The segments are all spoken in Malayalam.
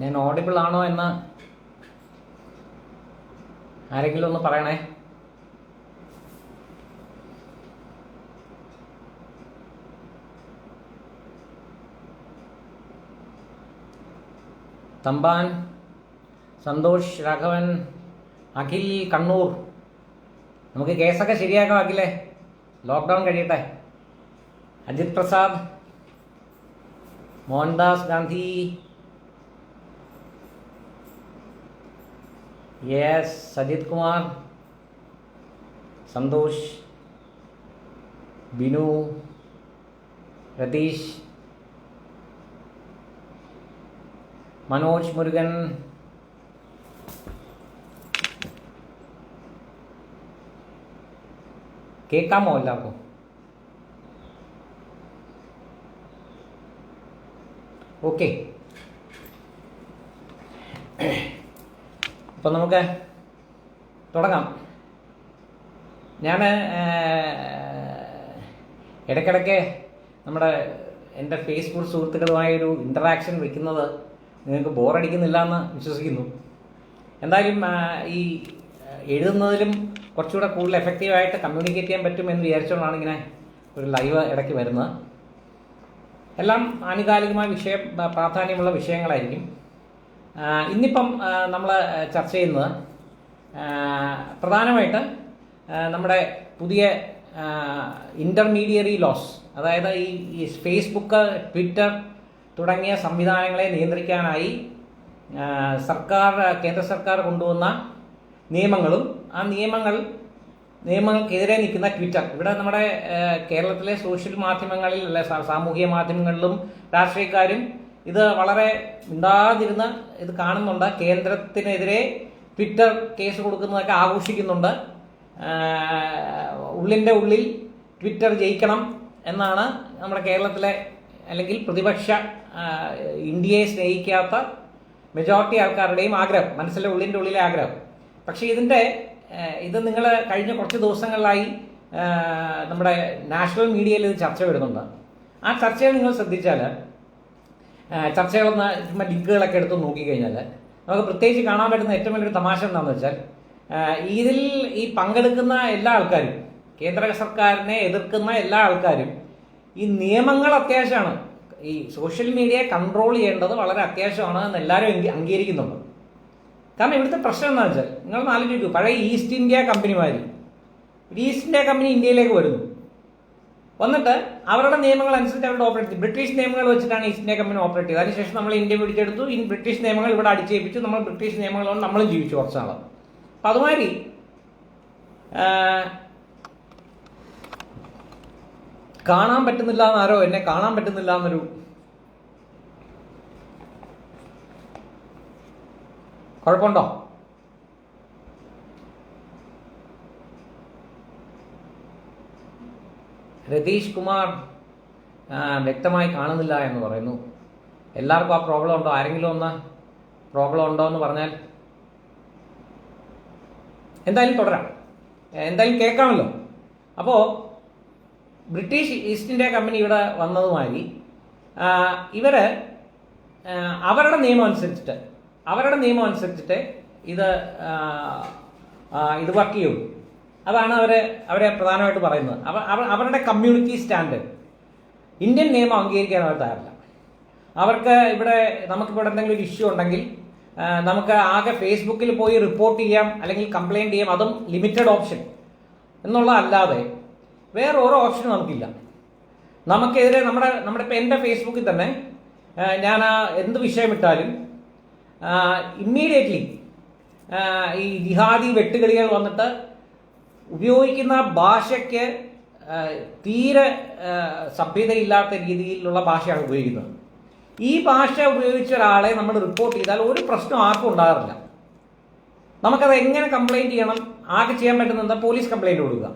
ഞാൻ ഓഡിബിൾ ആണോ എന്ന് ആരെങ്കിലും ഒന്ന് പറയണേ. തമ്പാൻ, സന്തോഷ്, രാഘവൻ, അഖിൽ കണ്ണൂർ. നമുക്ക് കേസൊക്കെ ശരിയാക്കാം അഖിലേ, ലോക്ക്ഡൗൺ കഴിയട്ടെ. അജിത് പ്രസാദ്, മോഹൻദാസ് ഗാന്ധി, യെസ്, സജിത് കുമാർ, സന്തോഷ്, ബിനു, രതീഷ്, മനോജ് മുരുകൻ, കേൾക്കാമോ എല്ലാവർക്കും? ഓക്കെ, അപ്പം നമുക്ക് തുടങ്ങാം. ഞാൻ ഇടയ്ക്കിടയ്ക്ക് എൻ്റെ ഫേസ്ബുക്ക് സുഹൃത്തുക്കളുമായൊരു ഇൻ്ററാക്ഷൻ വയ്ക്കുന്നത് നിങ്ങൾക്ക് ബോറടിക്കുന്നില്ല എന്ന് വിശ്വസിക്കുന്നു. എന്തായാലും ഈ എഴുതുന്നതിലും കുറച്ചുകൂടെ കൂടുതൽ എഫക്റ്റീവായിട്ട് കമ്മ്യൂണിക്കേറ്റ് ചെയ്യാൻ പറ്റുമെന്ന് വിചാരിച്ചുകൊണ്ടാണ് ഇങ്ങനെ ഒരു ലൈവ് ഇടയ്ക്ക് വരുന്നത്. എല്ലാം ആനുകാലികമായ പ്രാധാന്യമുള്ള വിഷയങ്ങളായിരിക്കും. ഇന്നിപ്പം നമ്മൾ ചർച്ച ചെയ്യുന്നത് പ്രധാനമായിട്ട് നമ്മുടെ പുതിയ ഇൻ്റർമീഡിയറി ലോസ്, അതായത് ഈ ഫേസ്ബുക്ക്, ട്വിറ്റർ തുടങ്ങിയ സംവിധാനങ്ങളെ നിയന്ത്രിക്കാനായി കേന്ദ്ര സർക്കാർ കൊണ്ടുവന്ന നിയമങ്ങളും ആ നിയമങ്ങൾക്കെതിരെ നിൽക്കുന്ന ട്വിറ്റർ. ഇവിടെ നമ്മുടെ കേരളത്തിലെ സോഷ്യൽ മാധ്യമങ്ങളിൽ, അല്ലെ സാമൂഹിക മാധ്യമങ്ങളിലും രാഷ്ട്രീയക്കാരും ഇത് വളരെ മിണ്ടാതിരുന്ന് ഇത് കാണുന്നുണ്ട്. കേന്ദ്രത്തിനെതിരെ ട്വിറ്റർ കേസ് കൊടുക്കുന്നതൊക്കെ ആഘോഷിക്കുന്നുണ്ട്. ഉള്ളിൻ്റെ ഉള്ളിൽ ട്വിറ്റർ ജയിക്കണം എന്നാണ് നമ്മുടെ കേരളത്തിലെ, അല്ലെങ്കിൽ പ്രതിപക്ഷ ഇന്ത്യയെ സ്നേഹിക്കാത്ത മെജോറിറ്റി ആൾക്കാരുടെയും ആഗ്രഹം, മനസ്സിലെ ഉള്ളിൻ്റെ ഉള്ളിലെ ആഗ്രഹം. പക്ഷേ ഇത് നിങ്ങൾ കഴിഞ്ഞ കുറച്ച് ദിവസങ്ങളിലായി നമ്മുടെ നാഷണൽ മീഡിയയിൽ ഇത് ചർച്ച വരുന്നുണ്ട്. ആ ചർച്ചകൾ നിങ്ങൾ ശ്രദ്ധിച്ചാൽ, ചർച്ചകളൊന്ന് ചുമ്മാ ലിങ്കുകളൊക്കെ എടുത്ത് നോക്കിക്കഴിഞ്ഞാൽ നമുക്ക് പ്രത്യേകിച്ച് കാണാൻ പറ്റുന്ന ഏറ്റവും വലിയൊരു തമാശ എന്താണെന്ന് വെച്ചാൽ, ഇതിൽ ഈ പങ്കെടുക്കുന്ന എല്ലാ ആൾക്കാരും, കേന്ദ്ര സർക്കാരിനെ എതിർക്കുന്ന എല്ലാ ആൾക്കാരും ഈ നിയമങ്ങൾ അത്യാവശ്യമാണ്, ഈ സോഷ്യൽ മീഡിയയെ കൺട്രോൾ ചെയ്യേണ്ടത് വളരെ അത്യാവശ്യമാണ് എന്ന് എല്ലാവരും അംഗീകരിക്കുന്നുണ്ട്. കാരണം ഇവിടുത്തെ പ്രശ്നം എന്താണെന്ന് വെച്ചാൽ, നിങ്ങൾ ആലോചിക്കൂ, പഴയ ഈസ്റ്റ് ഇന്ത്യ കമ്പനിമാർ, ഈസ്റ്റ് ഇന്ത്യ കമ്പനി ഇന്ത്യയിലേക്ക് വരുന്നു, വന്നിട്ട് അവരുടെ നിയമങ്ങൾ അനുസരിച്ച് അവരുടെ ഓപ്പറേറ്റ് ചെയ്തു. ബ്രിട്ടീഷ് നിയമങ്ങൾ വെച്ചിട്ടാണ് ഈസ്റ്റ് ഇന്ത്യ കമ്പനി ഓപ്പറേറ്റ് ചെയ്തത്. അതിനുശേഷം നമ്മൾ ഇന്ത്യ പിടിച്ചെടുത്തു, ബ്രിട്ടീഷ് നിയമങ്ങൾ ഇവിടെ അടിച്ചേൽപ്പിച്ചു, നമ്മൾ ബ്രിട്ടീഷ് നിയമങ്ങളോട് നമ്മളും ജീവിച്ചു കുറച്ച് നാൾ. അപ്പം അതുമാതിരി കാണാൻ പറ്റുന്നില്ല എന്നാരോ എന്നെ കാണാൻ പറ്റുന്നില്ല എന്നൊരു കുഴപ്പമുണ്ടോ? രതീഷ് കുമാർ വ്യക്തമായി കാണുന്നില്ല എന്ന് പറയുന്നു. എല്ലാവർക്കും ആ പ്രോബ്ലം ഉണ്ടോ? ആരെങ്കിലും ഒന്ന് പ്രോബ്ലം ഉണ്ടോ എന്ന് പറഞ്ഞാൽ എന്തായാലും തുടരാം, എന്തായാലും കേൾക്കാമല്ലോ. അപ്പോൾ ബ്രിട്ടീഷ് ഈസ്റ്റ് ഇന്ത്യ കമ്പനി ഇവിടെ വന്നതുമായി ഇവർ അവരുടെ നിയമം അനുസരിച്ചിട്ട് ഇത് വർക്ക് ചെയ്യുള്ളൂ. അതാണ് അവരെ പ്രധാനമായിട്ട് പറയുന്നത്. അവരുടെ കമ്മ്യൂണിറ്റി സ്റ്റാൻഡേർഡ് ഇന്ത്യൻ നിയമം അംഗീകരിക്കാൻ അവർ തയ്യാറില്ല. അവർക്ക് നമുക്കിവിടെ എന്തെങ്കിലും ഒരു ഇഷ്യൂ ഉണ്ടെങ്കിൽ നമുക്ക് ആകെ ഫേസ്ബുക്കിൽ പോയി റിപ്പോർട്ട് ചെയ്യാം, അല്ലെങ്കിൽ കംപ്ലൈൻറ്റ് ചെയ്യാം, അതും ലിമിറ്റഡ് ഓപ്ഷൻ എന്നുള്ളതല്ലാതെ വേറെ ഓരോ ഓപ്ഷനും നമുക്കില്ല. നമുക്കെതിരെ നമ്മുടെ ഇപ്പം എൻ്റെ ഫേസ്ബുക്കിൽ തന്നെ ഞാൻ എന്ത് വിഷയമിട്ടാലും ഇമ്മീഡിയറ്റ്ലി ഈ ജിഹാദി വെട്ടുകിളികൾ വന്നിട്ട് ഉപയോഗിക്കുന്ന ഭാഷയ്ക്ക് തീരെ സഭ്യതയില്ലാത്ത രീതിയിലുള്ള ഭാഷയാണ് ഉപയോഗിക്കുന്നത്. ഈ ഭാഷ ഉപയോഗിച്ച ഒരാളെ നമ്മൾ റിപ്പോർട്ട് ചെയ്താൽ ഒരു പ്രശ്നം ആർക്കും ഉണ്ടാകാറില്ല. നമുക്കത് എങ്ങനെ കംപ്ലൈൻറ്റ് ചെയ്യണം? ആകെ ചെയ്യാൻ പറ്റുന്നത് എന്താ? പോലീസ് കംപ്ലൈൻറ്റ് കൊടുക്കുക.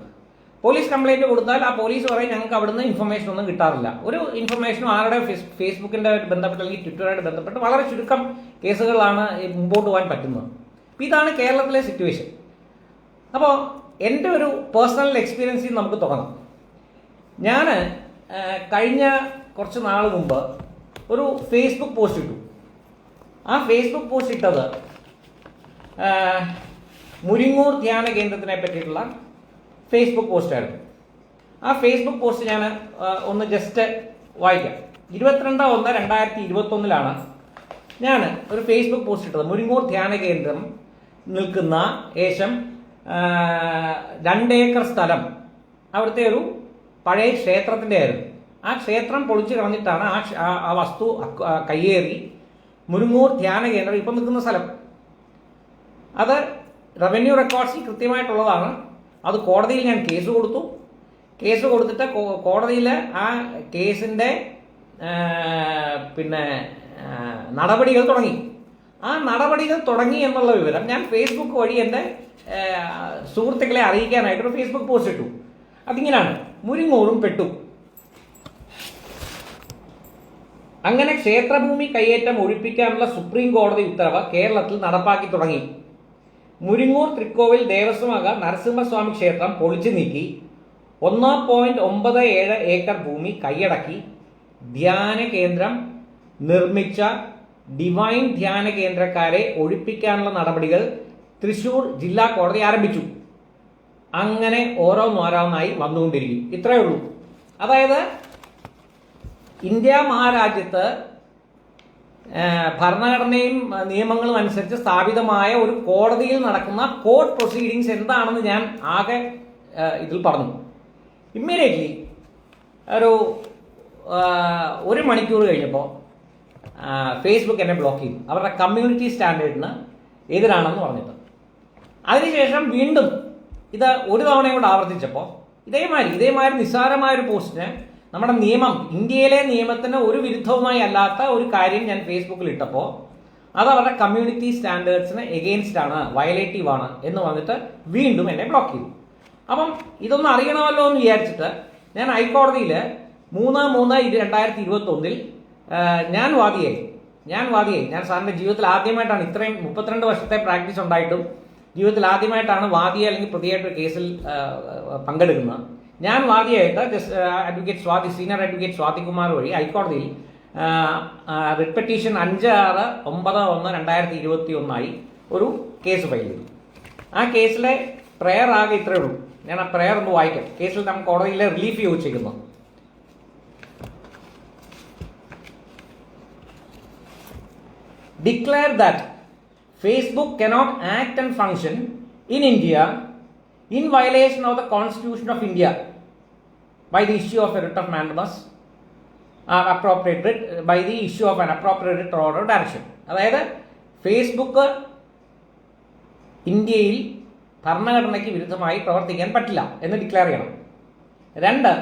പോലീസ് കംപ്ലൈൻറ്റ് കൊടുത്താൽ ആ പോലീസ് പറയും ഞങ്ങൾക്ക് അവിടുന്ന് ഇൻഫർമേഷൻ ഒന്നും കിട്ടാറില്ല. ഒരു ഇൻഫർമേഷനും ആരുടെ ഫേസ്ബുക്കിൻ്റെ ബന്ധപ്പെട്ട് അല്ലെങ്കിൽ ട്വിറ്ററുമായിട്ട് ബന്ധപ്പെട്ട് വളരെ ചുരുക്കം കേസുകളാണ് മുമ്പോട്ട് പോകാൻ പറ്റുന്നത്. അപ്പോൾ ഇതാണ് കേരളത്തിലെ സിറ്റുവേഷൻ. അപ്പോൾ എൻ്റെ ഒരു പേഴ്സണൽ എക്സ്പീരിയൻസിൽ നമുക്ക് തുടങ്ങാം. ഞാൻ കഴിഞ്ഞ കുറച്ച് നാൾ മുമ്പ് ഒരു ഫേസ്ബുക്ക് പോസ്റ്റ് ഇട്ടു. ആ ഫേസ്ബുക്ക് പോസ്റ്റ് ഇട്ടത് മുരിങ്ങൂർ ധ്യാന കേന്ദ്രത്തിനെ പറ്റിയിട്ടുള്ള ഫേസ്ബുക്ക് പോസ്റ്റായിരുന്നു. ആ ഫേസ്ബുക്ക് പോസ്റ്റ് ഞാൻ ഒന്ന് ജസ്റ്റ് വായിക്കാം. 22/1/2021 ഞാൻ ഒരു ഫേസ്ബുക്ക് പോസ്റ്റ് ഇട്ടത്. മുരിങ്ങൂർ ധ്യാന കേന്ദ്രം നിൽക്കുന്ന ഏകദേശം 2 ഏക്കർ സ്ഥലം അവിടുത്തെ ഒരു പഴയ ക്ഷേത്രത്തിൻ്റെ ആയിരുന്നു. ആ ക്ഷേത്രം പൊളിച്ചു കളഞ്ഞിട്ടാണ് ആ വസ്തു കയ്യേറി മുരിങ്ങൂർ ധ്യാന കേന്ദ്രം ഇപ്പം നിൽക്കുന്ന സ്ഥലം. അത് റവന്യൂ റെക്കോർഡ്സിൽ കൃത്യമായിട്ടുള്ളതാണ്. അത് കോടതിയിൽ ഞാൻ കേസ് കൊടുത്തു. കേസ് കൊടുത്തിട്ട് കോടതിയിൽ ആ കേസിൻ്റെ നടപടികൾ തുടങ്ങി. ആ നടപടികൾ തുടങ്ങി എന്നുള്ള വിവരം ഞാൻ ഫേസ്ബുക്ക് വഴി എൻ്റെ സുഹൃത്തുക്കളെ അറിയിക്കാനായിട്ടൊരു ഫേസ്ബുക്ക് പോസ്റ്റ് ഇട്ടു. അതിങ്ങനെയാണ്: മുരിങ്ങൂറും പെട്ടു. അങ്ങനെ ക്ഷേത്രഭൂമി കയ്യേറ്റം ഒഴിപ്പിക്കാനുള്ള സുപ്രീം കോടതി ഉത്തരവ് കേരളത്തിൽ നടപ്പാക്കി തുടങ്ങി. മുരിങ്ങൂർ തൃക്കോവിൽ ദേവസ്വമക നരസിംഹസ്വാമി ക്ഷേത്രം പൊളിച്ചു നീക്കി 1.97 ഏക്കർ ഭൂമി കൈയടക്കി ധ്യാന കേന്ദ്രം നിർമ്മിച്ച ഡിവൈൻ ധ്യാന കേന്ദ്രക്കാരെ ഒഴിപ്പിക്കാനുള്ള നടപടികൾ തൃശൂർ ജില്ലാ കോടതി ആരംഭിച്ചു. അങ്ങനെ ഓരോന്നോരോന്നായി വന്നുകൊണ്ടിരിക്കും. ഇത്രയേ ഉള്ളൂ. അതായത് ഇന്ത്യ മഹാരാജ്യത്ത് ഭരണഘടനയും നിയമങ്ങളും അനുസരിച്ച് സ്ഥാപിതമായ ഒരു കോടതിയിൽ നടക്കുന്ന കോർട്ട് പ്രൊസീഡിങ്സ് എന്താണെന്ന് ഞാൻ ആകെ ഇതിൽ പറഞ്ഞു. ഇമ്മീഡിയറ്റ്ലി ഒരു മണിക്കൂർ കഴിഞ്ഞപ്പോൾ ഫേസ്ബുക്ക് എന്നെ ബ്ലോക്ക് ചെയ്തു. അവരുടെ കമ്മ്യൂണിറ്റി സ്റ്റാൻഡേർഡിന് എതിരാണെന്ന് പറഞ്ഞിട്ട്. അതിനുശേഷം വീണ്ടും ഇത് ഒരു തവണയും കൂടെ ആവർത്തിച്ചപ്പോൾ ഇതേമാതിരി നിസ്സാരമായൊരു പോസ്റ്റിന് നമ്മുടെ നിയമം, ഇന്ത്യയിലെ നിയമത്തിന് ഒരു വിരുദ്ധവുമായി അല്ലാത്ത ഒരു കാര്യം ഞാൻ ഫേസ്ബുക്കിൽ ഇട്ടപ്പോൾ അത് അവരുടെ കമ്മ്യൂണിറ്റി സ്റ്റാൻഡേർഡ്സിന് എഗെയിൻസ്റ്റ് ആണ്, വയലേറ്റീവ് ആണ് എന്ന് വന്നിട്ട് വീണ്ടും എന്നെ ബ്ലോക്ക് ചെയ്തു. അപ്പം ഇതൊന്നും അറിയണമല്ലോ എന്ന് വിചാരിച്ചിട്ട് ഞാൻ ഹൈക്കോടതിയിൽ 3/3/2021 ഞാൻ വാദിയായി. ഞാൻ സാറിൻ്റെ ജീവിതത്തിൽ ആദ്യമായിട്ടാണ്, ഇത്രയും 32 വർഷത്തെ പ്രാക്ടീസ് ഉണ്ടായിട്ടും ജീവിതത്തിൽ ആദ്യമായിട്ടാണ് വാദിയ അല്ലെങ്കിൽ പ്രതിയായിട്ട് കേസിൽ പങ്കെടുക്കുന്നത്. ഞാൻ വാദിയായിട്ട് സീനിയർ അഡ്വക്കേറ്റ് സ്വാതികുമാർ വഴി ഹൈക്കോടതിയിൽ റിട്ട് പെറ്റീഷൻ 5691/2021 ഒരു കേസ് ഫയൽ ചെയ്തു. ആ കേസിലെ പ്രെയർ ആകെ ഇത്രയേ ഉള്ളൂ. ഞാൻ ആ പ്രെയർ ഒന്ന് വായിക്കാം. കേസിൽ നമുക്ക് കോടതിയിലെ relief ചോദിച്ചിരിക്കുന്നു. Declare that Facebook cannot act and function in India in violation of the Constitution of India by the issue of a writ of mandamus by the issue of an appropriate writ or order of direction. അതായത് ഫേസ്ബുക്ക് ഇന്ത്യയിൽ ഭരണഘടനയ്ക്ക് വിരുദ്ധമായി പ്രവർത്തിക്കാൻ പറ്റില്ല എന്ന് ഡിക്ലെയർ ചെയ്യണം. 2,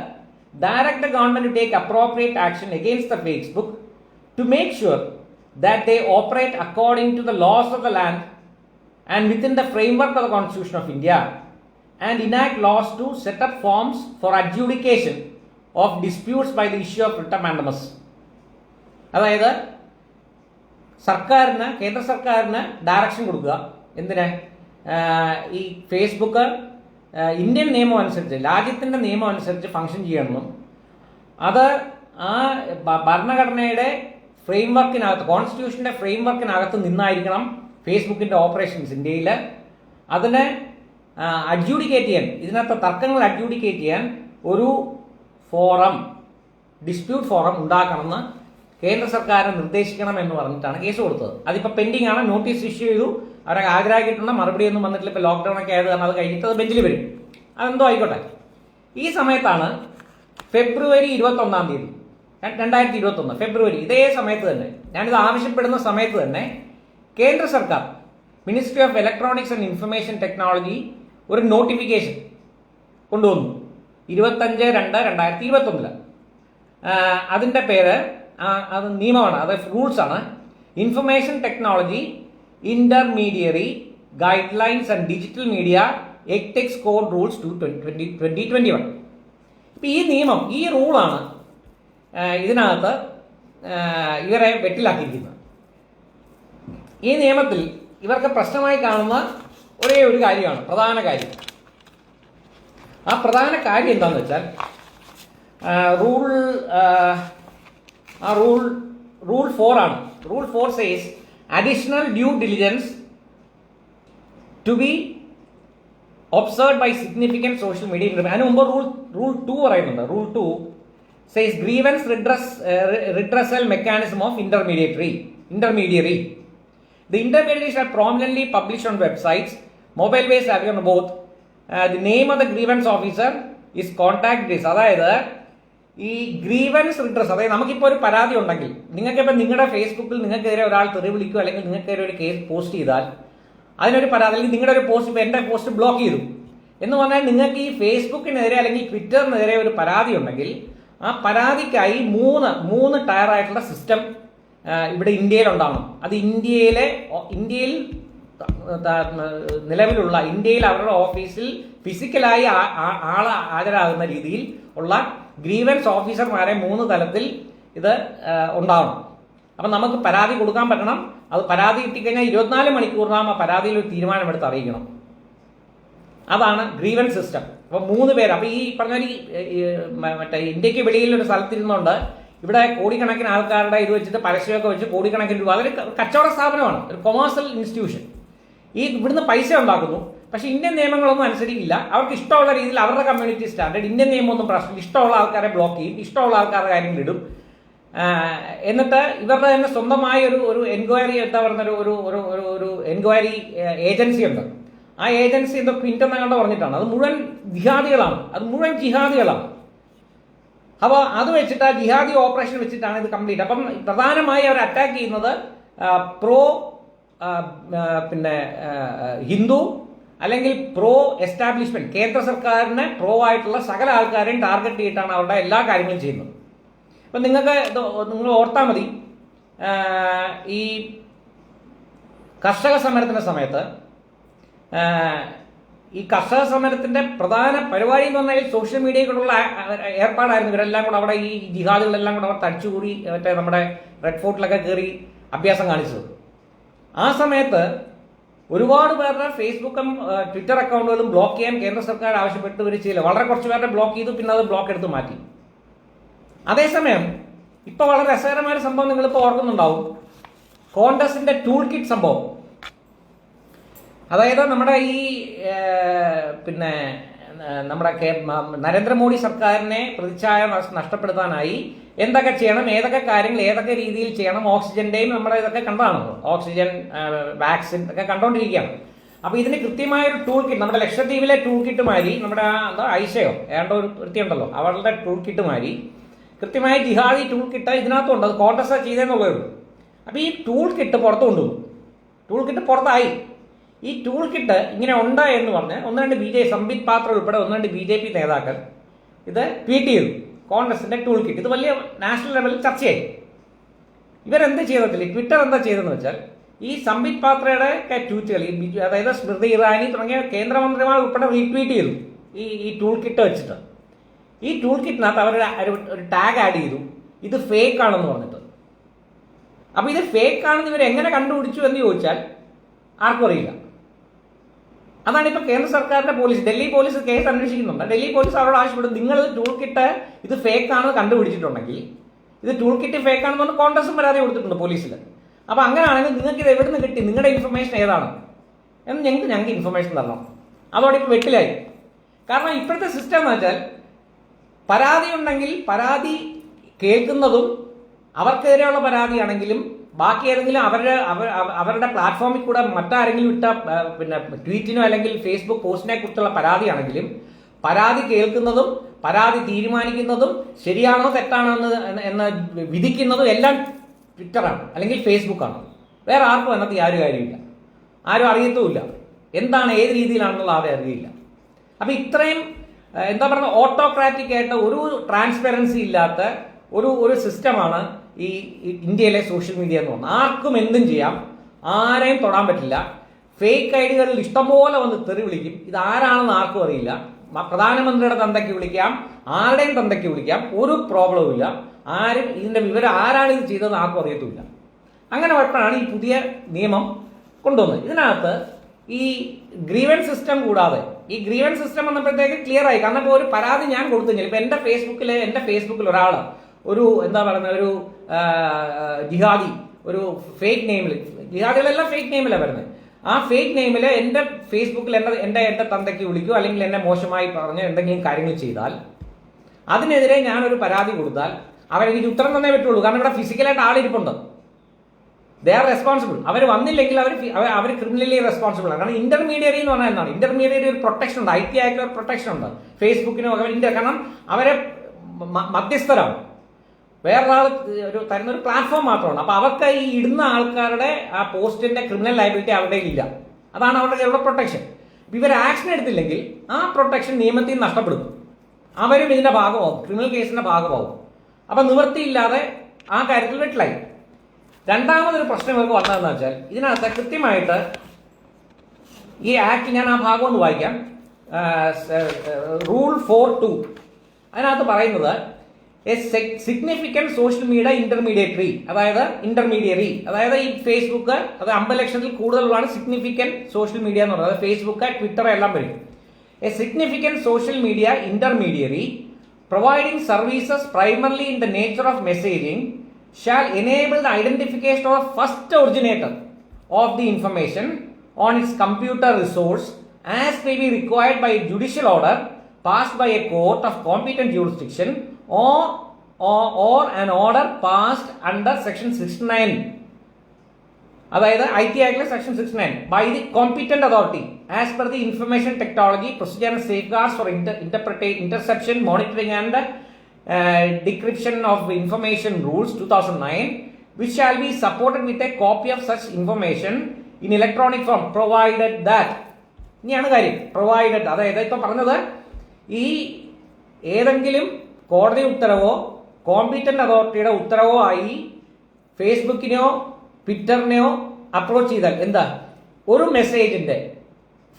direct the government to take appropriate action against the Facebook to make sure that they operate according to the laws of the land and within the framework of the Constitution of India, and enact laws to set up forms for adjudication of disputes by the issue of writ of mandamus. അതായത് കേന്ദ്ര സർക്കാരിന് ഡയറക്ഷൻ കൊടുക്കുക. എന്തിന്? ഈ ഫേസ്ബുക്ക് ഇന്ത്യൻ നിയമം അനുസരിച്ച്, രാജ്യത്തിൻ്റെ നിയമം അനുസരിച്ച് ഫങ്ഷൻ ചെയ്യണമെന്നും അത് ആ ഭരണഘടനയുടെ ഫ്രെയിംവർക്കിനകത്ത്, കോൺസ്റ്റിറ്റ്യൂഷൻ്റെ ഫ്രെയിംവർക്കിനകത്ത് നിന്നായിരിക്കണം ഫേസ്ബുക്കിൻ്റെ ഓപ്പറേഷൻസ് ഇന്ത്യയിൽ. അതിനെ അഡ്ജൂഡിക്കേറ്റ് ചെയ്യാൻ, ഇതിനകത്ത് തർക്കങ്ങൾ അഡ്ജൂഡിക്കേറ്റ് ചെയ്യാൻ ഒരു ഫോറം, ഡിസ്പ്യൂട്ട് ഫോറം ഉണ്ടാക്കണമെന്ന് കേന്ദ്ര സർക്കാരിനെ നിർദ്ദേശിക്കണം എന്ന് പറഞ്ഞിട്ടാണ് കേസ് കൊടുത്തത്. അതിപ്പോൾ പെൻഡിങ് ആണ്. നോട്ടീസ് ഇഷ്യൂ ചെയ്തു. അവരൊക്കെ ആഗ്രഹിക്കുന്ന മറുപടിയൊന്നും വന്നിട്ടില്ല. ഇപ്പോൾ ലോക്ക്ഡൗൺ ഒക്കെ ആയത് കാരണം അത് കഴിഞ്ഞിട്ട് അത് ബെഞ്ചിൽ വരും. അതെന്തോ ആയിക്കോട്ടെ. ഈ സമയത്താണ് ഫെബ്രുവരി 21 2021 ഫെബ്രുവരി, ഇതേ സമയത്ത് തന്നെ, ഞാനിത് ആവശ്യപ്പെടുന്ന സമയത്ത് തന്നെ കേന്ദ്ര സർക്കാർ ministry of electronics and information technology ഒരു നോട്ടിഫിക്കേഷൻ കൊണ്ടുവന്നു 25/2/2021. അതിൻ്റെ പേര്, അത് നിയമമാണ്, അത് റൂൾസാണ്. Information technology intermediary guidelines and digital media ethics code rules 2021. ഇപ്പം ഈ നിയമം, ഈ റൂളാണ് ഇതിനകത്ത് ഇവരെ വെട്ടിലാക്കിയിരിക്കുന്നത്. ഈ നിയമത്തിൽ ഇവർക്ക് പ്രശ്നമായി കാണുന്ന ഒരേ ഒരു കാര്യമാണ്, പ്രധാന കാര്യം. ആ പ്രധാന കാര്യം എന്താണെന്ന് വെച്ചാൽ റൂൾ 4 ആണ്. Rule 4 says additional due diligence to be observed by significant social media intervention. അതിന് മുമ്പ് റൂൾ 2 പറയുന്നുണ്ട്. Rule 2 says grievance redressal mechanism of intermediary. The intermediaries are prominently published on websites, mobile-based app on both. The name of the grievance officer is contact this. അതായത് ഈ ഗ്രീവൻസ് റിഡ്രസ്, അതായത് നമുക്കിപ്പോൾ ഒരു പരാതി ഉണ്ടെങ്കിൽ, നിങ്ങൾക്കിപ്പോൾ നിങ്ങളുടെ ഫേസ്ബുക്കിൽ നിങ്ങൾക്കെതിരെ ഒരാൾ തെറി വിളിക്കുക അല്ലെങ്കിൽ നിങ്ങൾക്കെതിരെ ഒരു കേസ് പോസ്റ്റ് ചെയ്താൽ അതിനൊരു പരാതി, അല്ലെങ്കിൽ നിങ്ങളുടെ ഒരു പോസ്റ്റ്, ഇപ്പോൾ എൻ്റെ പോസ്റ്റ് ബ്ലോക്ക് ചെയ്തു എന്ന് പറഞ്ഞാൽ നിങ്ങൾക്ക് ഈ ഫേസ്ബുക്കിനെതിരെ അല്ലെങ്കിൽ ട്വിറ്ററിനെതിരെ ഒരു പരാതി ഉണ്ടെങ്കിൽ ആ പരാതിക്കായി മൂന്ന് ടയറായിട്ടുള്ള സിസ്റ്റം ഇവിടെ ഇന്ത്യയിൽ ഉണ്ടാവണം. അത് ഇന്ത്യയിൽ നിലവിലുള്ള ഇന്ത്യയിൽ അവരുടെ ഓഫീസിൽ ഫിസിക്കലായി ഹാജരാകുന്ന രീതിയിൽ ഉള്ള ഗ്രീവൻസ് ഓഫീസർമാരെ 3 തലത്തിൽ ഇത് ഉണ്ടാവണം. അപ്പം നമുക്ക് പരാതി കൊടുക്കാൻ പറ്റണം. അത് പരാതി കിട്ടിക്കഴിഞ്ഞാൽ 24 മണിക്കൂറിനകം ആ പരാതിയിൽ ഒരു തീരുമാനമെടുത്ത് അറിയിക്കണം. അതാണ് ഗ്രീവൻസ് സിസ്റ്റം. അപ്പം 3 പേര്. അപ്പം ഈ പറഞ്ഞ മറ്റേ ഇന്ത്യക്ക് വെളിയിൽ ഒരു സ്ഥലത്തിരുന്നുകൊണ്ട് ഇവിടെ കോടിക്കണക്കിന് ആൾക്കാരുടെ ഇത് വെച്ചിട്ട് പരസ്യമൊക്കെ വെച്ച് കോടിക്കണക്കിന് രൂപ, അതൊരു കച്ചവട സ്ഥാപനമാണ്, ഒരു കൊമേഴ്സ്യൽ ഇൻസ്റ്റിറ്റ്യൂഷൻ. ഈ ഇവിടുന്ന് പൈസ ഉണ്ടാക്കുന്നു, പക്ഷെ ഇന്ത്യൻ നിയമങ്ങളൊന്നും അനുസരിക്കില്ല. അവർക്ക് ഇഷ്ടമുള്ള രീതിയിൽ അവരുടെ കമ്മ്യൂണിറ്റി സ്റ്റാൻഡേർഡ്, ഇന്ത്യൻ നിയമമൊന്നും പ്രശ്നമില്ല. ഇഷ്ടമുള്ള ആൾക്കാരെ ബ്ലോക്ക് ചെയ്യും, ഇഷ്ടമുള്ള ആൾക്കാരുടെ കാര്യങ്ങൾ ഇടും. എന്നിട്ട് ഇവരുടെ തന്നെ സ്വന്തമായ ഒരു എൻക്വയറി, എന്താ പറയുന്ന ഒരു എൻക്വയറി ഏജൻസി ഉണ്ട്. ആ ഏജൻസി എന്തോ ക്വിൻ്റൻ എന്നങ്ങോട്ട് പറഞ്ഞിട്ടാണ്. അത് മുഴുവൻ ജിഹാദികളാണ്. അപ്പോൾ അത് വെച്ചിട്ട് ആ ജിഹാദി ഓപ്പറേഷൻ വെച്ചിട്ടാണ് ഇത് കംപ്ലീറ്റ്. അപ്പം പ്രധാനമായി അവർ അറ്റാക്ക് ചെയ്യുന്നത് പ്രോ ഹിന്ദു അല്ലെങ്കിൽ പ്രോ എസ്റ്റാബ്ലിഷ്മെന്റ്, കേന്ദ്ര സർക്കാരിന് പ്രോ ആയിട്ടുള്ള സകല ആൾക്കാരെയും ടാർഗറ്റ് ചെയ്തിട്ടാണ് അവരുടെ എല്ലാ കാര്യങ്ങളും ചെയ്യുന്നത്. അപ്പം നിങ്ങൾ ഓർത്താൽ മതി, ഈ കർഷക സമരത്തിൻ്റെ സമയത്ത് ഈ കർഷക സമരത്തിന്റെ പ്രധാന പരിപാടി എന്ന് പറഞ്ഞാൽ സോഷ്യൽ മീഡിയയിലുള്ള ഏർപ്പാടായിരുന്നു. ഇവരെല്ലാം കൂടെ അവിടെ, ഈ ജിഹാദികളെല്ലാം കൂടെ അവർ തടിച്ചുകൂടി മറ്റേ നമ്മുടെ റെഡ് ഫോർട്ടിലൊക്കെ കയറി അഭ്യാസം കാണിച്ചത്. ആ സമയത്ത് ഒരുപാട് പേരുടെ ഫേസ്ബുക്കും ട്വിറ്റർ അക്കൗണ്ടുകളും ബ്ലോക്ക് ചെയ്യാൻ കേന്ദ്ര സർക്കാർ ആവശ്യപ്പെട്ട് ഇവർ ചെയ്യില്ല. വളരെ കുറച്ച് പേരുടെ ബ്ലോക്ക് ചെയ്തു, പിന്നെ അത് ബ്ലോക്ക് എടുത്ത് മാറ്റി. അതേസമയം ഇപ്പൊ വളരെ രസകരമായ സംഭവം നിങ്ങളിപ്പോൾ ഓർക്കുന്നുണ്ടാവും, കോൺഗ്രസിന്റെ ടൂൾ കിറ്റ് സംഭവം. അതായത് നമ്മുടെ ഈ നമ്മുടെ നരേന്ദ്രമോദി സർക്കാരിനെ പ്രതിച്ഛായ നഷ്ടപ്പെടുത്താനായി എന്തൊക്കെ ചെയ്യണം, ഏതൊക്കെ കാര്യങ്ങൾ ഏതൊക്കെ രീതിയിൽ ചെയ്യണം, ഓക്സിജന്റെയും നമ്മുടെ ഇതൊക്കെ കണ്ടതാണല്ലോ, ഓക്സിജൻ, വാക്സിൻ ഒക്കെ കണ്ടോണ്ടിരിക്കുകയാണ്. അപ്പൊ ഇതിന് കൃത്യമായ ഒരു ടൂൾ കിറ്റ്, നമ്മുടെ ലക്ഷദ്വീപിലെ ടൂൾ കിറ്റ് മാതിരി, നമ്മുടെ എന്താ ഐഷയോ ഏണ്ടോ ഒരു വൃത്തിയുണ്ടല്ലോ, അവരുടെ ടൂൾ കിറ്റ് മാതിരി കൃത്യമായ ജിഹാദി ടൂൾ കിറ്റ് ഇതിനകത്തുണ്ട്. അത് കോൺഗ്രസ് ചെയ്തേന്നുള്ളേ ഉള്ളൂ. അപ്പൊ ഈ ടൂൾ കിറ്റ് പുറത്തു കൊണ്ടുപോകും. ടൂൾ കിറ്റ് പുറത്തായി. ഈ ടൂൾ കിറ്റ് ഇങ്ങനെ ഉണ്ട് എന്ന് പറഞ്ഞ് 1-2 സംബിത് പാത്ര ഉൾപ്പെടെ 1-2 BJP നേതാക്കൾ ഇത് ട്വീറ്റ് ചെയ്തു, കോൺഗ്രസിന്റെ ടൂൾ കിറ്റ്. ഇത് വലിയ നാഷണൽ ലെവലിൽ ചർച്ചയായി. ഇവരെന്ത് ചെയ്തിട്ടില്ല, ട്വിറ്റർ എന്താ ചെയ്തതെന്ന് വെച്ചാൽ ഈ സംബിത് പാത്രയുടെ ട്വീറ്റുകൾ, അതായത് സ്മൃതി ഇറാനി തുടങ്ങിയ കേന്ദ്രമന്ത്രിമാർ ഉൾപ്പെടെ റീട്വീറ്റ് ചെയ്തു ഈ ടൂൾ കിറ്റ് വെച്ചിട്ട്. ഈ ടൂൾ കിറ്റിനകത്ത് അവർ ഒരു ടാഗ് ആഡ് ചെയ്തു, ഇത് ഫേക്ക് ആണെന്ന് പറഞ്ഞിട്ട്. അപ്പൊ ഇത് ഫേക്ക് ആണെന്ന് ഇവർ എങ്ങനെ കണ്ടുപിടിച്ചു എന്ന് ചോദിച്ചാൽ ആർക്കും അറിയില്ല. അതാണ് ഇപ്പൊ കേന്ദ്ര സർക്കാരിന്റെ പോലീസ്, ഡൽഹി പോലീസ് കേസ് അന്വേഷിക്കുന്നുണ്ട്. ഡൽഹി പോലീസ് അവരോട് ആവശ്യപ്പെടും, നിങ്ങൾ ടൂൾ കിറ്റ് ഇത് ഫേക്ക് ആണെന്ന് കണ്ടുപിടിച്ചിട്ടുണ്ടെങ്കിൽ, ഇത് ടൂൾ കിറ്റ് ഫേക്ക് ആണെന്ന് പറഞ്ഞ് കോൺഗ്രസും പരാതി കൊടുത്തിട്ടുണ്ട് പോലീസിൽ. അപ്പൊ അങ്ങനെയാണെങ്കിൽ നിങ്ങൾക്ക് ഇത് എവിടെ നിന്ന് കിട്ടി, നിങ്ങളുടെ ഇൻഫർമേഷൻ ഏതാണ് എന്ന് ഞങ്ങൾക്ക് ഇൻഫർമേഷൻ തരണം. അതോടെ ഇപ്പൊ വെട്ടിലായി. കാരണം ഇപ്പോഴത്തെ സിസ്റ്റം എന്ന് വെച്ചാൽ പരാതി ഉണ്ടെങ്കിൽ പരാതി കേൾക്കുന്നതും അവർക്കെതിരെയുള്ള പരാതിയാണെങ്കിലും ബാക്കി ഏതെങ്കിലും അവരുടെ പ്ലാറ്റ്ഫോമിൽ കൂടെ മറ്റാരെങ്കിലും ഇട്ട ട്വീറ്റിനോ അല്ലെങ്കിൽ ഫേസ്ബുക്ക് പോസ്റ്റിനെ കുറിച്ചുള്ള പരാതിയാണെങ്കിലും പരാതി കേൾക്കുന്നതും പരാതി തീരുമാനിക്കുന്നതും ശരിയാണോ തെറ്റാണോ എന്ന് വിധിക്കുന്നതും എല്ലാം ട്വിറ്ററാണ് അല്ലെങ്കിൽ ഫേസ്ബുക്കാണ്. വേറെ ആർക്കും എന്നത്തെ യാതൊരു കാര്യമില്ല, ആരും അറിയത്തുമില്ല, എന്താണ് ഏത് രീതിയിലാണെന്നുള്ള ആരും അറിയില്ല. അപ്പൊ ഇത്രയും എന്താ പറയുക, ഓട്ടോക്രാറ്റിക് ആയിട്ട് ഒരു ട്രാൻസ്പെറൻസി ഇല്ലാത്ത ഒരു സിസ്റ്റമാണ് ഈ ഇന്ത്യയിലെ സോഷ്യൽ മീഡിയ എന്ന് പറഞ്ഞാൽ. ആർക്കും എന്തും ചെയ്യാം, ആരെയും തൊടാൻ പറ്റില്ല. ഫേക്ക് ഐഡികളിൽ ഇഷ്ടംപോലെ വന്ന് തെറി വിളിക്കും. ഇത് ആരാണെന്ന് ആർക്കും അറിയില്ല. പ്രധാനമന്ത്രിയുടെ തന്തയ്ക്ക് വിളിക്കാം, ആരുടെയും തന്തയ്ക്ക് വിളിക്കാം, ഒരു പ്രോബ്ലവും ഇല്ല. ആരും ഇതിന്റെ വിവരം ആരാണ് ഇത് ചെയ്തതെന്ന് ആർക്കും അറിയത്തുമില്ല. അങ്ങനെ വട്ടമാണ് ഈ പുതിയ നിയമം കൊണ്ടുവന്നത്. ഇതിനകത്ത് ഈ ഗ്രീവൻസ് സിസ്റ്റം കൂടാതെ, ഈ ഗ്രീവൻസ് സിസ്റ്റം വന്നപ്പോഴത്തേക്ക് ക്ലിയർ ആയി. കാരണം ഇപ്പോൾ ഒരു പരാതി ഞാൻ കൊടുത്തു കഴിഞ്ഞാൽ, ഇപ്പൊ എന്റെ ഫേസ്ബുക്കിൽ ഒരാൾ ഒരു എന്താ പറയുന്ന ഒരു ജിഹാദി ഒരു ഫേക്ക് നെയിമിൽ, ജിഹാദികളെല്ലാം ഫേക്ക് നെയിമിലാണ് വരുന്നത്. ആ ഫേക്ക് നെയിമിൽ എൻ്റെ ഫേസ്ബുക്കിൽ എൻ്റെ തന്തയ്ക്ക് വിളിക്കുകയോ അല്ലെങ്കിൽ എന്നെ മോശമായി പറഞ്ഞ് എന്തെങ്കിലും കാര്യങ്ങൾ ചെയ്താൽ അതിനെതിരെ ഞാനൊരു പരാതി കൊടുത്താൽ അവരെനിക്ക് ഉത്തരം തന്നേ പറ്റുള്ളൂ. കാരണം ഇവിടെ ഫിസിക്കലായിട്ട് ആളിരിപ്പുണ്ട്. They are responsible. അവർ വന്നില്ലെങ്കിൽ അവർ ക്രിമിനലി റെസ്പോൺസിബിൾ ആണ്. കാരണം ഇന്റർമീഡിയറി എന്ന് പറഞ്ഞാൽ എന്താണ്? ഇന്റർമീഡിയറി ഒരു പ്രൊട്ടക്ഷൻ ഉണ്ട്, IT ആക്ടിൽ ഒരു പ്രൊട്ടക്ഷൻ ഉണ്ട് ഫേസ്ബുക്കിനോ. കാരണം അവരെ മധ്യസ്ഥരാണ്, വേറൊരാൾ തരുന്ന ഒരു പ്ലാറ്റ്ഫോം മാത്രമാണ്. അപ്പൊ അവർക്ക് ഈ ഇടുന്ന ആൾക്കാരുടെ ആ പോസ്റ്റിന്റെ ക്രിമിനൽ ലയബിലിറ്റി അവരുടെ ഇല്ല. അതാണ് അവരുടെ പ്രൊട്ടക്ഷൻ. ഇവർ ആക്ഷൻ എടുത്തില്ലെങ്കിൽ ആ പ്രൊട്ടക്ഷൻ നിയമത്തിൽ നഷ്ടപ്പെടും. അവരും ഇതിന്റെ ഭാഗമാവും, ക്രിമിനൽ കേസിന്റെ ഭാഗമാവും. അപ്പൊ നിവൃത്തിയില്ലാതെ ആ കാര്യത്തിൽ വെട്ടിലായി. രണ്ടാമതൊരു പ്രശ്നം ഇവർക്ക് വന്നതെന്ന് വെച്ചാൽ ഇതിനകത്ത് കൃത്യമായിട്ട് ഈ ആക്ട്, ഞാൻ ആ ഭാഗം ഒന്ന് വായിക്കാം. റൂൾ 4(2) അതിനകത്ത് പറയുന്നത് സിഗ്നിഫിക്കന്റ് സോഷ്യൽ മീഡിയ ഇന്റർമീഡിയറി, അതായത് ഈ ഫേസ്ബുക്ക്, അത് 50 ലക്ഷത്തിൽ കൂടുതലുള്ളതാണ് സിഗ്നിഫിക്കന്റ് സോഷ്യൽ മീഡിയ എന്ന് പറയുന്നത്. ഫേസ്ബുക്ക്, ട്വിറ്റർ എല്ലാം വരും. A significant social media intermediary providing services primarily in the nature of messaging shall enable the identification of first originator of the information on its computer resource as may be required by a judicial order passed by a court of competent jurisdiction or an order passed under section 69, അതായത് IT ആക്ടിലെ section 69, by the competent authority as per the information technology procedure and safeguards for interception, monitoring and decryption of information rules 2009, which shall be supported with a copy of such information in electronic form provided that. ഇനിയാണ് കാര്യം, പ്രൊവൈഡഡ്. അതായത് ഇപ്പൊ പറഞ്ഞത് ഈ ഏതെങ്കിലും കോടതി ഉത്തരവോ കോമ്പീറ്റന്റ് അതോറിറ്റിയുടെ ഉത്തരവോ ആയി ഫേസ്ബുക്കിനെയോ ട്വിറ്ററിനെയോ അപ്രോച്ച് ചെയ്താൽ എന്താ, ഒരു മെസ്സേജിന്റെ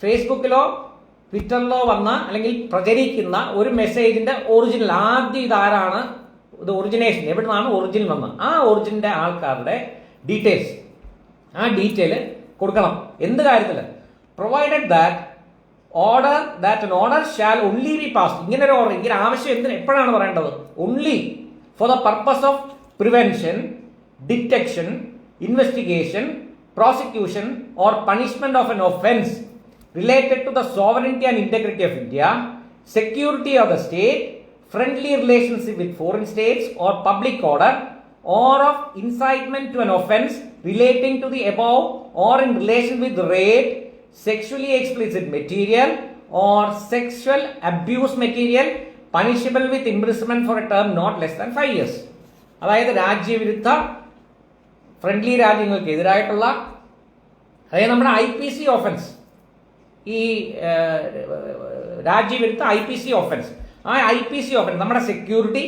ഫേസ്ബുക്കിലോ ട്വിറ്ററിലോ വന്ന അല്ലെങ്കിൽ പ്രചരിക്കുന്ന ഒരു മെസ്സേജിന്റെ ഒറിജിനൽ, ആദ്യം ഇതാരാണ്, ഇത് ഒറിജിനേഷൻ എവിടെ നിന്നാണ് ഒറിജിനൽ വന്നത്, ആ ഒറിജിനന്റെ ആൾക്കാരുടെ ഡീറ്റെയിൽസ്, ആ ഡീറ്റെയിൽ കൊടുക്കണം. എന്ത് കാര്യത്തിൽ? Provided that an order shall only be passed. ഇങ്ങനെ ഒരു ഓർഡർ, ഇങ്ങനെ ആവശ്യം എന്തിന് എപ്പോഴാണ് പറയേണ്ടത്? only for the purpose of prevention, detection, investigation, prosecution or punishment of an offense related to the sovereignty and integrity of India, security of the state, friendly relationship with foreign states or public order, or of incitement to an offense relating to the above or in relation with rape, sexually explicit material or sexual abuse material punishable with imprisonment for a term not less than 5 years. അതായത് രാജ്യവിരുദ്ധ ഫ്രണ്ട്ലി രാജ്യങ്ങൾക്ക് എതിരായിട്ടുള്ള, അതായത് നമ്മുടെ IPC ഓഫൻസ്, ഈ രാജ്യവിരുദ്ധ IPC ഓഫൻസ്, ആ IPC ഓഫൻസ് നമ്മുടെ സെക്യൂരിറ്റി,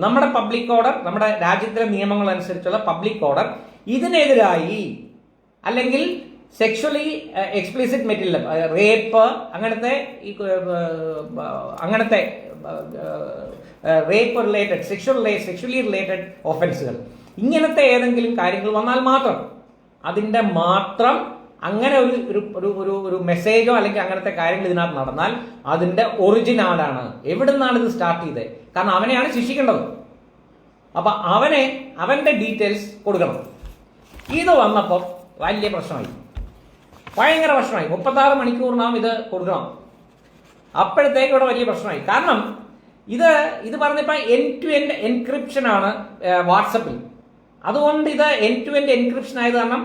നമ്മുടെ പബ്ലിക് ഓർഡർ, നമ്മുടെ രാജ്യത്തിലെ നിയമങ്ങൾ അനുസരിച്ചുള്ള പബ്ലിക് ഓർഡർ, ഇതിനെതിരായി അല്ലെങ്കിൽ സെക്ഷലി എക്സ്പ്ലിസിറ്റ് മെറ്റീരിയൽ, റേപ്പ്, അങ്ങനത്തെ റേപ്പ് റിലേറ്റഡ്, സെക്ഷലി റിലേറ്റഡ് ഓഫൻസുകൾ, ഇങ്ങനത്തെ ഏതെങ്കിലും കാര്യങ്ങൾ വന്നാൽ മാത്രം, അതിൻ്റെ മാത്രം അങ്ങനെ ഒരു മെസ്സേജോ അല്ലെങ്കിൽ അങ്ങനത്തെ കാര്യങ്ങൾ ഇതിനകത്ത് നടന്നാൽ അതിന്റെ ഒറിജിൻ ആരാണ്, എവിടെ നിന്നാണ് ഇത് സ്റ്റാർട്ട് ചെയ്തത്? കാരണം അവനെയാണ് ശിക്ഷിക്കേണ്ടത്. അപ്പൊ അവന്റെ ഡീറ്റെയിൽസ് കൊടുക്കണം. ഇത് വന്നപ്പോൾ വലിയ പ്രശ്നമായി, ഭയങ്കര പ്രശ്നമായി. 36 മണിക്കൂറിനാവും ഇത് കൊടുക്കണം. അപ്പോഴത്തേക്ക് ഇവിടെ വലിയ പ്രശ്നമായി. കാരണം ഇത് പറഞ്ഞപ്പോ end-to-end എൻക്രിപ്ഷൻ ആണ് വാട്സപ്പിൽ. അതുകൊണ്ട് ഇത് end-to-end എൻക്രിപ്ഷൻ ആയത് കാരണം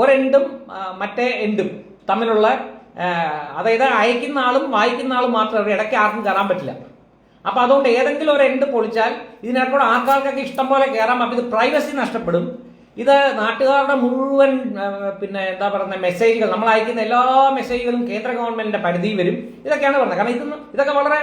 ഒരെണ്ടും മറ്റേ എൻഡും തമ്മിലുള്ള, അതായത് അയക്കുന്ന ആളും വായിക്കുന്ന ആളും മാത്രമേ, ഇടയ്ക്ക് ആർക്കും കയറാൻ പറ്റില്ല. അപ്പൊ അതുകൊണ്ട് ഏതെങ്കിലും ഒരു എൻഡ് പൊളിച്ചാൽ ഇതിനേക്കൂടെ ആൾക്കാർക്കൊക്കെ ഇഷ്ടം പോലെ കയറാം. അപ്പൊ ഇത് പ്രൈവസി നഷ്ടപ്പെടും. ഇത് നാട്ടുകാരുടെ മുഴുവൻ പിന്നെ എന്താ പറയുന്ന മെസ്സേജുകൾ, നമ്മൾ അയക്കുന്ന എല്ലാ മെസ്സേജുകളും കേന്ദ്ര ഗവൺമെന്റിന്റെ പരിധി വരും. ഇതൊക്കെയാണ് പറഞ്ഞത്. കാരണം ഇതൊക്കെ വളരെ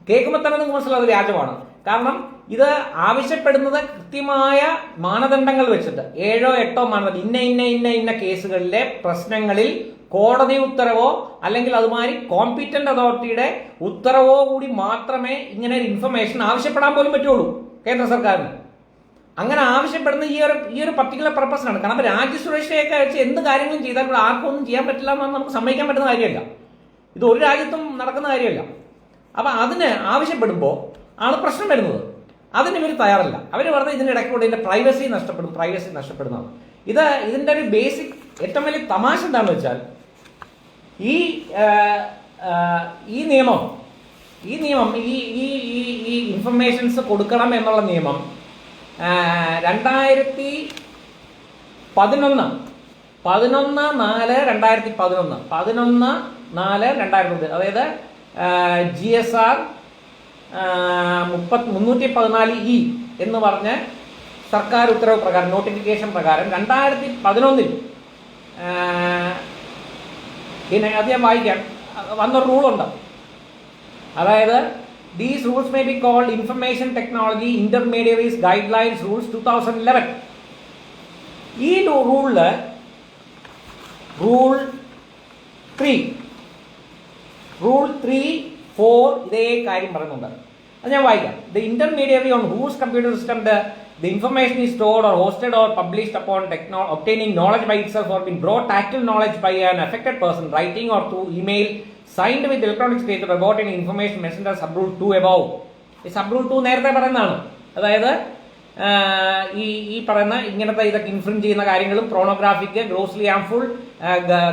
കേൾക്കുമ്പോൾ തന്നെ നിങ്ങൾക്ക് മനസ്സിലാവും വ്യാജമാണ്. കാരണം ഇത് ആവശ്യപ്പെടുന്നത് കൃത്യമായ മാനദണ്ഡങ്ങൾ വെച്ചിട്ട് 7 8 മാനദണ്ഡം, ഇന്ന കേസുകളിലെ പ്രശ്നങ്ങളിൽ കോടതി ഉത്തരവോ അല്ലെങ്കിൽ അതുമാതിരി കോമ്പീറ്റന്റ് അതോറിറ്റിയുടെ ഉത്തരവോ കൂടി മാത്രമേ ഇങ്ങനെ ഒരു ഇൻഫർമേഷൻ ആവശ്യപ്പെടാൻ പോലും പറ്റുള്ളൂ കേന്ദ്ര സർക്കാരിന്. അങ്ങനെ ആവശ്യപ്പെടുന്ന ഈ ഒരു പർട്ടിക്കുലർ പർപ്പസിനാണ്. കാരണം രാജ്യസുരക്ഷയൊക്കെ വെച്ച് എന്ത് കാര്യങ്ങളും ചെയ്താൽ ഇവിടെ ആർക്കും ഒന്നും ചെയ്യാൻ പറ്റില്ല എന്ന് നമുക്ക് സമ്മതിക്കാൻ പറ്റുന്ന കാര്യമല്ല. ഇത് ഒരു രാജ്യത്തും നടക്കുന്ന കാര്യമല്ല. അപ്പൊ അതിന് ആവശ്യപ്പെടുമ്പോൾ ആണ് പ്രശ്നം വരുന്നത്. അതിന് ഇവർ തയ്യാറല്ല. അവർ പറഞ്ഞത് ഇതിനിടയ്ക്കൂടെ ഇതിന്റെ പ്രൈവസി നഷ്ടപ്പെടുന്നതാണ്. ഇതിൻ്റെ ഒരു ബേസിക് ഏറ്റവും വലിയ തമാശ എന്താണെന്ന് വെച്ചാൽ ഈ നിയമം ഈ ഇൻഫർമേഷൻസ് കൊടുക്കണം എന്നുള്ള നിയമം 11/4/2011 അതായത് GSR 314E എന്ന് പറഞ്ഞ സർക്കാർ ഉത്തരവ് പ്രകാരം, നോട്ടിഫിക്കേഷൻ പ്രകാരം 2011 പിന്നെ അത് ഞാൻ വായിക്കാം, വന്നൊരു റൂളുണ്ട്. അതായത് these rules may be called information technology intermediaries guidelines rules 2011. ഈ റൂളില് റൂൾ 3, 4 ഇതേ കാര്യം പറയുന്നുണ്ട്. അത് ഞാൻ വായിക്കാം. The intermediary on whose computer system the information is stored or hosted or published upon obtaining knowledge by itself or being brought actual knowledge by an affected person, writing or through email, signed with electronic statement about any information mentioned as sub-rule 2 above. ഈ sub-rule 2 നേരത്തെ പറയുന്നതാണ്. അതായത് ഈ പറയുന്ന ഇങ്ങനത്തെ ഇതൊക്കെ ഇൻഫ്രിഞ്ച് ചെയ്യുന്ന കാര്യങ്ങളും പ്രോണോഗ്രാഫിക്, ഗ്രോസ്ലി ഹാംഫുൾ,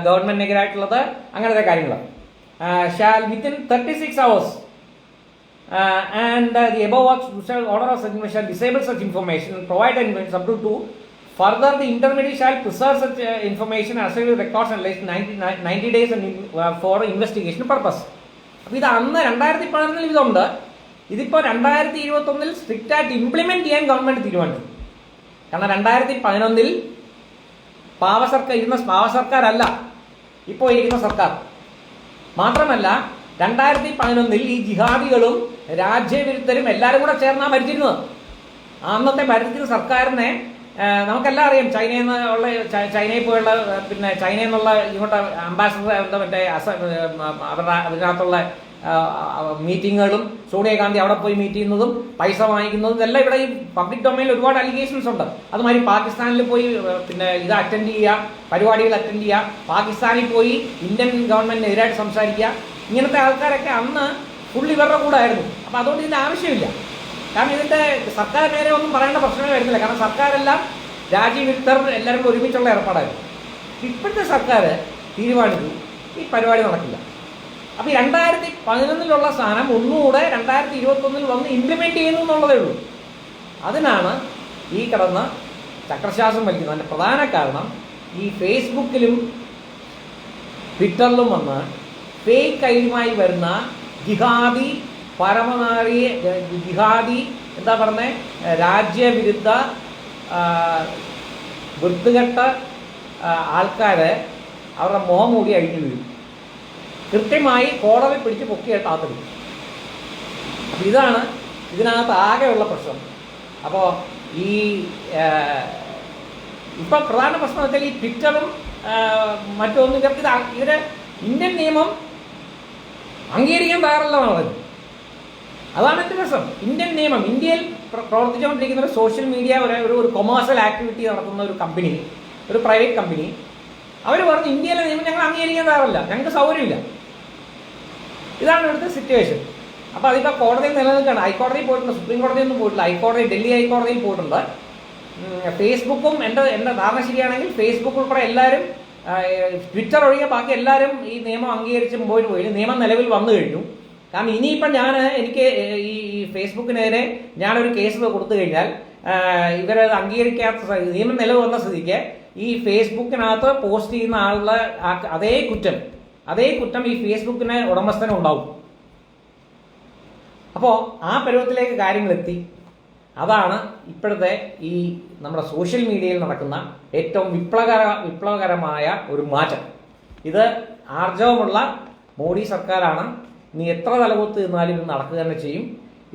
ഗവൺമെന്റിനെതിരായിട്ടുള്ളത്, അങ്ങനത്തെ കാര്യങ്ങൾ shall within 36 hours and the above order of such shall disable such information and provide an sub-rule 2. Further, the intermediary shall preserve such information as well as records and list 90 days for investigation purpose. അപ്പോൾ ഇത് അന്ന് 2011 ഇതുണ്ട്. ഇതിപ്പോൾ 2021 സ്ട്രിക്റ്റ് ആയിട്ട് ഇംപ്ലിമെന്റ് ചെയ്യാൻ ഗവൺമെന്റ് തീരുമാനിച്ചു. കാരണം 2011 ഇരുന്ന പാവ സർക്കാരല്ല ഇപ്പോൾ ഇരിക്കുന്ന സർക്കാർ. മാത്രമല്ല 2011 ഈ ജിഹാദികളും രാജ്യവിരുദ്ധരും എല്ലാവരും കൂടെ ചേർന്നാണ് ഭരിച്ചിരുന്നത്. അന്നത്തെ ഭരിച്ചിരുന്ന സർക്കാരിനെ നമുക്കെല്ലാം അറിയാം. ചൈനയിൽ പോയുള്ള പിന്നെ ചൈനയിൽ നിന്നുള്ള ഇങ്ങോട്ട് അംബാസഡർ എന്താ മറ്റേ അവരുടെ അതിനകത്തുള്ള മീറ്റിങ്ങുകളും സോണിയാഗാന്ധി അവിടെ പോയി മീറ്റ് ചെയ്യുന്നതും പൈസ വാങ്ങിക്കുന്നതും ഇതെല്ലാം ഇവിടെ ഈ പബ്ലിക് ഡൊമൈനിൽ ഒരുപാട് അലിഗേഷൻസ് ഉണ്ട്. അതുമാതിരി പാകിസ്ഥാനിൽ പോയി പിന്നെ ഇത് അറ്റൻഡ് ചെയ്യുക, പരിപാടികൾ അറ്റൻഡ് ചെയ്യുക, പാകിസ്ഥാനിൽ പോയി ഇന്ത്യൻ ഗവൺമെന്റിനെതിരായിട്ട് സംസാരിക്കുക, ഇങ്ങനത്തെ ആൾക്കാരൊക്കെ അന്ന് ഫുൾ ഇവരുടെ കൂടെ ആയിരുന്നു. അപ്പം അതുകൊണ്ട് ഇതിൻ്റെ ആവശ്യമില്ല. കാരണം ഇതിൻ്റെ സർക്കാർ നേരെ ഒന്നും പറയേണ്ട പ്രശ്നമേ വരുന്നില്ല. കാരണം സർക്കാരെല്ലാം രാജ്യവിരുദ്ധർ എല്ലാവരും ഒരുമിച്ചുള്ള ഏർപ്പാടായിരുന്നു. ഇപ്പോഴത്തെ സർക്കാർ തീരുമാനിച്ചു ഈ പരിപാടി നടക്കില്ല. അപ്പോൾ ഈ 2011 സാധനം ഒന്നുകൂടെ 2021 വന്ന് ഇംപ്ലിമെന്റ് ചെയ്യുന്നു എന്നുള്ളതേ ഉള്ളൂ. അതിനാണ് ഈ കിടന്ന് ചക്രശ്വാസം വലിക്കുന്നത്. അതിൻ്റെ പ്രധാന കാരണം ഈ ഫേസ്ബുക്കിലും ട്വിറ്ററിലും വന്ന് ഫേക്ക് ഐഡിയുമായി വരുന്ന ജിഹാദി ജിഹാദി എന്താ പറഞ്ഞേ രാജ്യവിരുദ്ധ വൃത്തികെട്ട ആൾക്കാരെ അവരുടെ മുഖം മൂടി അഴിഞ്ഞു വീഴും. കൃത്യമായി കോടതി പിടിച്ച് പൊക്കിയിട്ട് ആത്തത്. അപ്പം ഇതാണ് ഇതിനകത്ത് ആകെയുള്ള പ്രശ്നം. അപ്പോൾ ഈ ഇപ്പം പ്രധാന പ്രശ്നം വെച്ചാൽ ഈ ട്വിറ്ററും മറ്റൊന്നും ഇവര് ഇന്ത്യൻ നിയമം അംഗീകരിക്കാൻ തയ്യാറല്ലെന്നാണ് പറഞ്ഞത്. അതാണ് എൻ്റെ പ്രശ്നം. ഇന്ത്യൻ നിയമം, ഇന്ത്യയിൽ പ്രവർത്തിച്ചുകൊണ്ടിരിക്കുന്ന ഒരു സോഷ്യൽ മീഡിയ ഒരു കൊമേഴ്സ്യൽ ആക്ടിവിറ്റി നടത്തുന്ന ഒരു കമ്പനി, ഒരു പ്രൈവറ്റ് കമ്പനി, അവർ പറഞ്ഞു ഇന്ത്യയിലെ നിയമം ഞങ്ങൾ അംഗീകരിക്കാൻ തയ്യാറല്ല, ഞങ്ങൾക്ക് സൗകര്യമില്ല. ഇതാണ് ഇവിടുത്തെ സിറ്റുവേഷൻ. അപ്പോൾ അതിപ്പോൾ കോടതിയിൽ നിലനിൽക്കുകയാണ്. ഹൈക്കോടതിയിൽ പോയിട്ടുണ്ട്, സുപ്രീം കോടതിയൊന്നും പോയിട്ടില്ല. ഡൽഹി ഹൈക്കോടതിയിൽ പോയിട്ടുണ്ട്. ഫേസ്ബുക്കും എൻ്റെ ധാരണ ശരിയാണെങ്കിൽ ഫേസ്ബുക്ക് ഉൾപ്പെടെ എല്ലാവരും, ട്വിറ്റർ ഒഴികെ ബാക്കി എല്ലാവരും ഈ നിയമം അംഗീകരിച്ച് മുമ്പോട്ട് പോയി. നിയമം നിലവിൽ വന്നു കഴിഞ്ഞു. കാരണം ഇനിയിപ്പം എനിക്ക് ഈ ഫേസ്ബുക്കിനെതിരെ ഞാനൊരു കേസ് കൊടുത്തു കഴിഞ്ഞാൽ ഇവരത് അംഗീകരിക്കാത്ത നിയമം നിലവിൽ വന്ന സ്ഥിതിക്ക് ഈ ഫേസ്ബുക്കിനകത്ത് പോസ്റ്റ് ചെയ്യുന്ന ആളുടെ അതേ കുറ്റം ഈ ഫേസ്ബുക്കിന് ഉടമസ്ഥനും ഉണ്ടാവും. അപ്പോൾ ആ പരുവത്തിലേക്ക് കാര്യങ്ങളെത്തി. അതാണ് ഇപ്പോഴത്തെ ഈ നമ്മുടെ സോഷ്യൽ മീഡിയയിൽ നടക്കുന്ന ഏറ്റവും വിപ്ലവകരമായ ഒരു മാറ്റം. ഇത് ആർജവമുള്ള മോഡി സർക്കാരാണ്. ഇനി എത്ര തലകുത്ത് നിന്നാലും ഇത് നടക്കുക തന്നെ ചെയ്യും.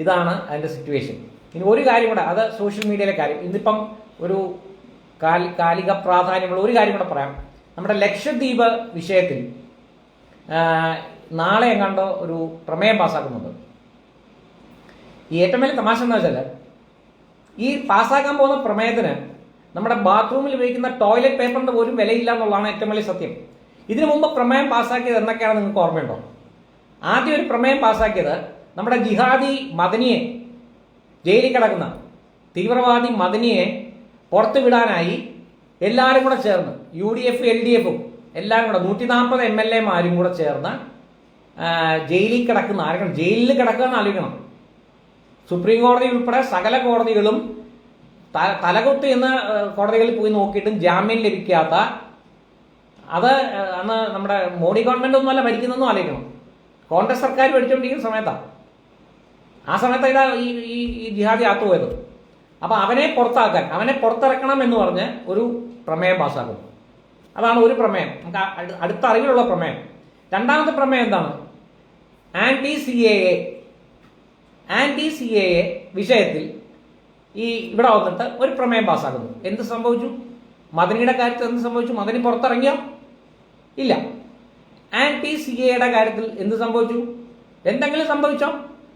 ഇതാണ് അതിൻ്റെ സിറ്റുവേഷൻ. ഇനി ഒരു കാര്യം കൂടെ, അത് സോഷ്യൽ മീഡിയയിലെ കാര്യം. ഇന്നിപ്പം ഒരു കാലിക പ്രാധാന്യമുള്ള ഒരു കാര്യം കൂടെ പറയാം. നമ്മുടെ ലക്ഷദ്വീപ് വിഷയത്തിൽ നാളെ എങ്ങാണ്ടോ ഒരു പ്രമേയം പാസ്സാക്കുന്നുണ്ട്. ഈ ഏറ്റവും വലിയ തമാശ എന്താ വെച്ചാൽ, ഈ പാസ്സാക്കാൻ പോകുന്ന പ്രമേയത്തിന് നമ്മുടെ ബാത്റൂമിൽ ഉപയോഗിക്കുന്ന ടോയ്ലറ്റ് പേപ്പറിന്റെ പോലും വിലയില്ല എന്നുള്ളതാണ് ഏറ്റവും വലിയ സത്യം. ഇതിനു മുമ്പ് പ്രമേയം പാസ്സാക്കിയത് എന്നൊക്കെയാണ് നിങ്ങൾക്ക് ഓർമ്മയുണ്ടോ? ആദ്യം ഒരു പ്രമേയം പാസ്സാക്കിയത് നമ്മുടെ ജിഹാദി മദനിയെ, ജയിലിൽ കിടക്കുന്ന തീവ്രവാദി മദനിയെ പുറത്തുവിടാനായി എല്ലാവരും കൂടെ ചേർന്ന് UDF LDF എല്ലാം കൂടെ 140 MLA കൂടെ ചേർന്ന് ജയിലിൽ കിടക്കുന്ന ആരെങ്കിലും ജയിലിൽ കിടക്കുക എന്ന് ആലോചിക്കണം. സുപ്രീം കോടതി ഉൾപ്പെടെ സകല കോടതികളും തലകുത്തി എന്ന കോടതികളിൽ പോയി നോക്കിയിട്ടും ജാമ്യം ലഭിക്കാത്ത, അത് അന്ന് നമ്മുടെ മോഡി ഗവൺമെന്റ് ഒന്നുമല്ല ഭരിക്കുന്നതെന്നും ആലോചിക്കണം. കോൺഗ്രസ് സർക്കാർ ഭരിച്ചുകൊണ്ടിരിക്കുന്ന സമയത്താണ്. ആ സമയത്ത് ഇതാ ഈ ജിഹാദി ആത്തുപോയത്. അപ്പൊ അവനെ പുറത്താക്കാൻ, അവനെ പുറത്തിറക്കണം എന്ന് പറഞ്ഞ് ഒരു പ്രമേയം പാസ്സാക്കുന്നു. അതാണ് ഒരു പ്രമേയം, നമുക്ക് അടുത്ത അറിവിലുള്ള പ്രമേയം. രണ്ടാമത്തെ പ്രമേയം എന്താണ്? ആന്റി സി എ എ വിഷയത്തിൽ ഇവിടെ വന്നിട്ട് ഒരു പ്രമേയം പാസ്സാക്കുന്നു. എന്ത് സംഭവിച്ചു? മദനിയുടെ കാര്യത്തിൽ എന്ത് സംഭവിച്ചു? മദനി പുറത്തിറങ്ങിയോ? ഇല്ല. ആന്റി CAA കാര്യത്തിൽ എന്ത് സംഭവിച്ചു? എന്തെങ്കിലും സംഭവിച്ചോ?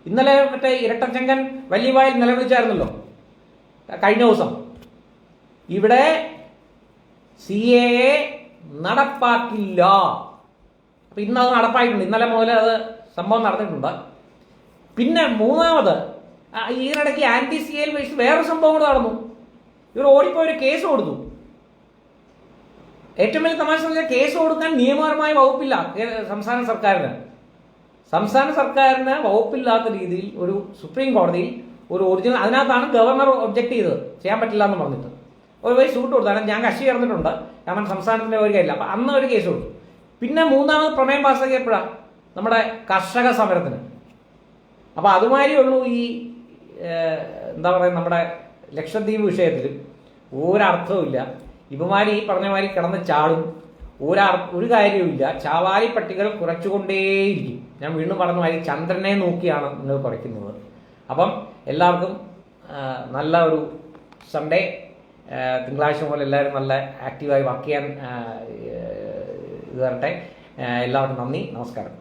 ഇന്നലെ മറ്റേ ഇരട്ടച്ചങ്കൻ വലിയവായിൽ നിലവിളിച്ചായിരുന്നല്ലോ കഴിഞ്ഞ ദിവസം. ഇവിടെ CAA നടപ്പാക്കില്ല. അപ്പൊ ഇന്നത് നടപ്പായിട്ടുണ്ട്. ഇന്നലെ മുതൽ അത് സംഭവം നടന്നിട്ടുണ്ട്. പിന്നെ മൂന്നാമത് ഈയിടയ്ക്ക് ആന്റി CAA വെച്ച് വേറൊരു സംഭവം കൂടെ നടന്നു. ഇവർ ഓടിപ്പോയൊരു കേസ് കൊടുത്തു. ഏറ്റവും വലിയ തമാശ കേസ് കൊടുക്കാൻ നിയമപരമായ വകുപ്പില്ല സംസ്ഥാന സർക്കാരിന് വകുപ്പില്ലാത്ത രീതിയിൽ ഒരു സുപ്രീം കോടതിയിൽ ഒരു ഒറിജിനൽ, അതിനകത്താണ് ഗവർണർ ഒബ്ജക്ട് ചെയ്തത്, ചെയ്യാൻ പറ്റില്ല എന്ന് പറഞ്ഞിട്ട് ഒരു വഴി സൂട്ട് കൊടുത്താണ്. ഞാൻ കക്ഷി ചേർന്നിട്ടുണ്ട്, കാരണം സംസ്ഥാനത്തിന്റെ ഒരു കാര്യമില്ല. അപ്പൊ അന്ന് ഒരു കേസ് കൊടുത്തു. പിന്നെ മൂന്നാമത് പ്രമേയം പാസ്സാക്കിയപ്പോഴാണ് നമ്മുടെ കർഷക സമരത്തിന്. അപ്പൊ അതുമാതിരി ഉള്ളൂ ഈ എന്താ പറയുക, നമ്മുടെ ലക്ഷദ്വീപ് വിഷയത്തിലും ഒരർത്ഥവുമില്ല. ഇവമാരി ഈ പറഞ്ഞ മാതിരി കിടന്ന് ചാടും, ഒരു കാര്യവുമില്ല. ചാവാരി പട്ടികൾ കുറച്ചുകൊണ്ടേയിരിക്കും. ഞാൻ വീണ്ടും പറഞ്ഞ മാതിരി ചന്ദ്രനെ നോക്കിയാണ് നിങ്ങൾ കുറയ്ക്കുന്നത്. അപ്പം എല്ലാവർക്കും നല്ല ഒരു സൺഡേ. തിങ്കളാഴ്ച മുതൽ എല്ലാവരും നല്ല ആക്റ്റീവായി വർക്ക് ചെയ്യാൻ ഇത് തരട്ടെ. എല്ലാവർക്കും നന്ദി, നമസ്കാരം.